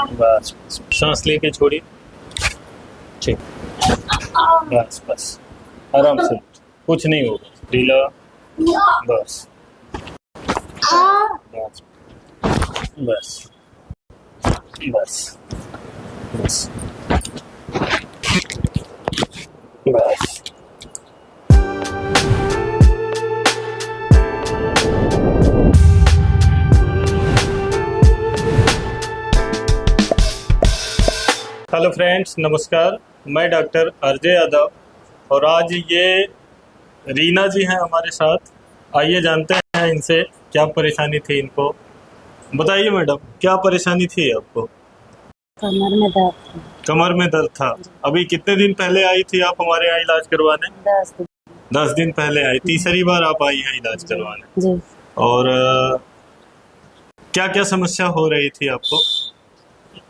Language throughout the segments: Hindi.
बस बस सांस लेके छोड़िए। ठीक। बस बस आराम से, कुछ नहीं होगा, ढीला। बस बस बस बस बस बस। हेलो फ्रेंड्स, नमस्कार। मैं डॉक्टर आरजे यादव और आज ये रीना जी हैं हमारे साथ। आइए जानते हैं इनसे क्या परेशानी थी इनको। बताइए मैडम, क्या परेशानी थी आपको? कमर में दर्द था। कमर में दर्द था। अभी कितने दिन पहले आई थी आप हमारे यहाँ इलाज करवाने? 10 दिन। 10 दिन पहले आई। तीसरी बार आप आई हैं इलाज करवाने। जी। और क्या क्या समस्या हो रही थी आपको?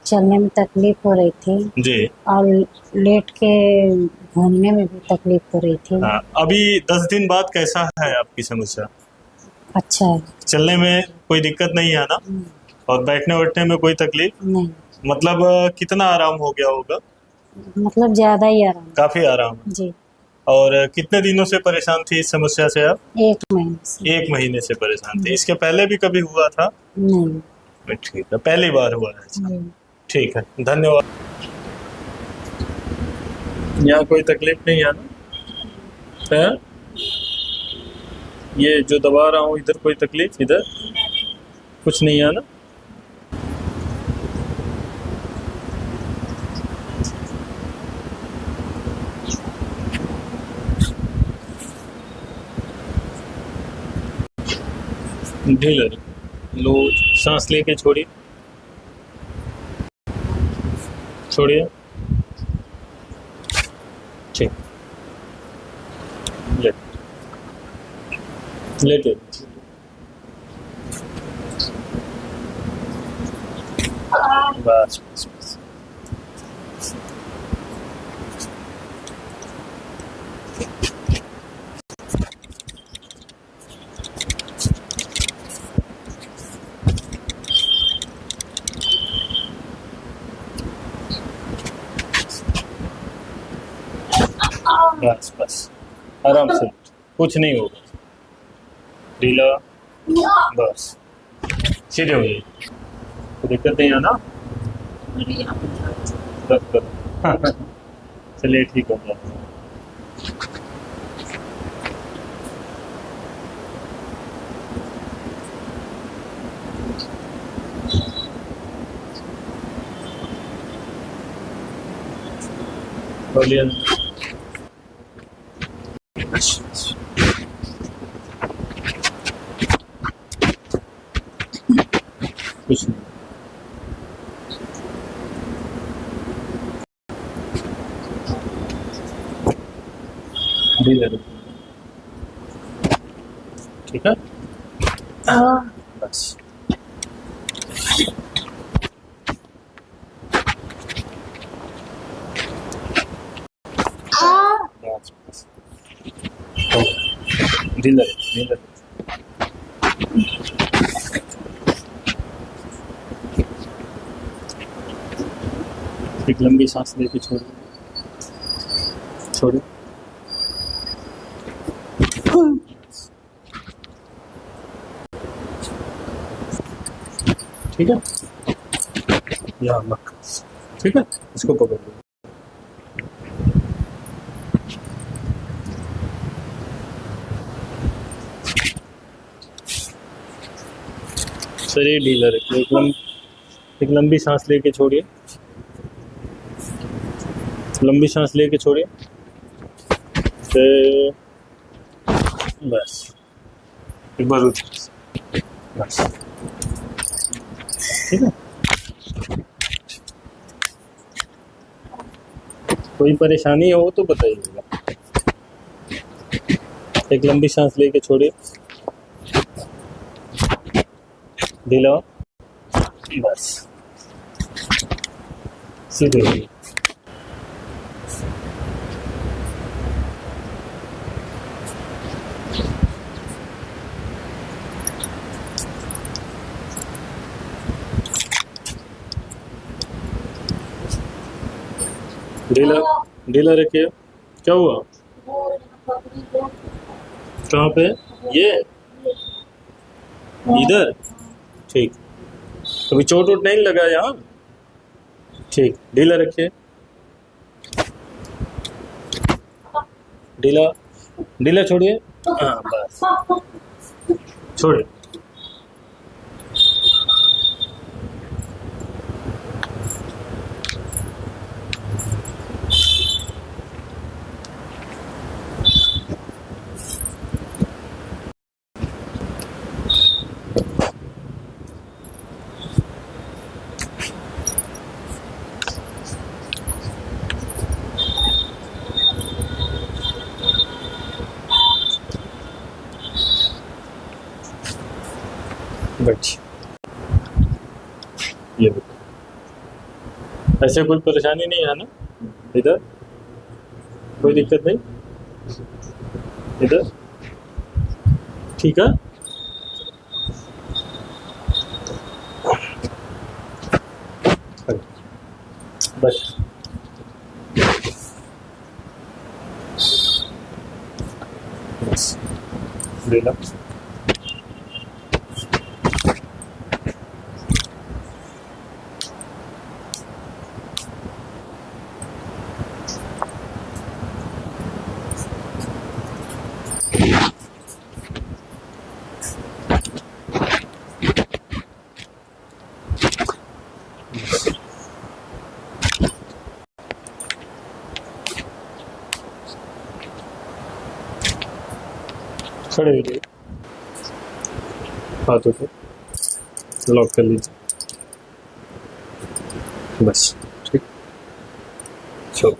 चलने में तकलीफ हो रही थी जी। और लेट के घूमने में भी तकलीफ हो रही थी। हाँ, अभी 10 दिन बाद कैसा है आपकी समस्या? अच्छा है। चलने में कोई दिक्कत नहीं है ना? और बैठने उठने में कोई तकलीफ? नहीं, मतलब कितना आराम हो गया होगा? मतलब ज्यादा ही आराम। काफी आराम। जी। और कितने दिनों से परेशान थी इस समस्या से आप? 1 महीने से। 1 महीने से परेशान थे। इसके पहले भी कभी हुआ था? नहीं। ठीक है, पहली बार हुआ है। जी। ठीक है, धन्यवाद। यहाँ कोई तकलीफ नहीं है ना? है? ये जो दबा रहा हूँ इधर कोई तकलीफ? इधर कुछ नहीं है ना? ढीला लो, सांस लेके छोड़िए। छोड़िए। ठीक। लेटे। बस बस बस। बस बस आराम से, कुछ नहीं होगा, ढीला। बस सीधे हो जाइए, कोई दिक्कत नहीं है ना? रख करो। चलिए ठीक हो गया। बोलिए। कुछ नहीं। ढीला। ठीक है, बस बस बस। ढीला ढीला। एक लंबी सांस लेके छोड़िए। छोड़िए। ठीक है, या मत। ठीक है, इसको पकड़ लो। शरीर ढीला रखिए। एक लंबी सांस लेके छोड़िए। लंबी सांस लेके छोड़िए। फिर बस एक बार बस। ठीक है, कोई परेशानी हो तो बताइएगा। एक लंबी सांस लेके छोड़िए। ढीला। बस सीधे। ढीला ढीला रखिए। क्या हुआ? कहाँ पे? ये इधर? ठीक। अभी चोट वोट नहीं लगा यहाँ? ठीक, ढीला रखिए। ढीला ढीला छोड़िए। हाँ बस, छोड़िए। बैठिए। ये देखो, ऐसे कोई परेशानी नहीं है ना? इधर कोई दिक्कत नहीं? इधर ठीक है? बस बस, ढीला। खड़े हो जाइए, हाथों को लॉक कर लीजिए। बस ठीक। छोड़,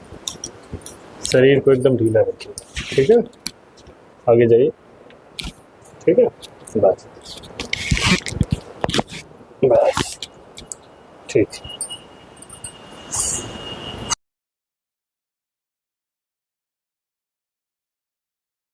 शरीर को एकदम ढीला रखिए। ठीक है, आगे जाइए। ठीक है, बस बस, ठीक।